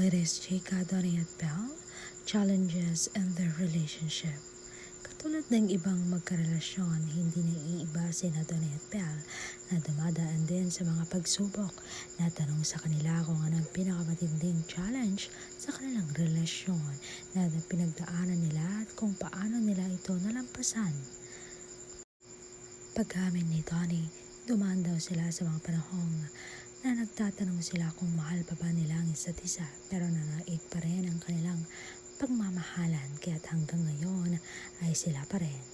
it is Chika, Donnie at Belle, challenges in their relationship. Katulad ng ibang magkarelasyon, hindi naiiba sina Donnie at Belle na dumadaan din sa mga pagsubok. Natanong sa kanila kung anong pinakamatinding challenge sa kanilang relasyon na pinagdaanan nila at kung paano nila ito nalampasan. Pag-amin ni Donnie, dumaan daw sila sa mga panahong na nagtatanong sila kung mahal pa ba nila ang isa't isa, pero nanait pa rin ang kanilang pagmamahalan, kaya't hanggang ngayon ay sila pa rin.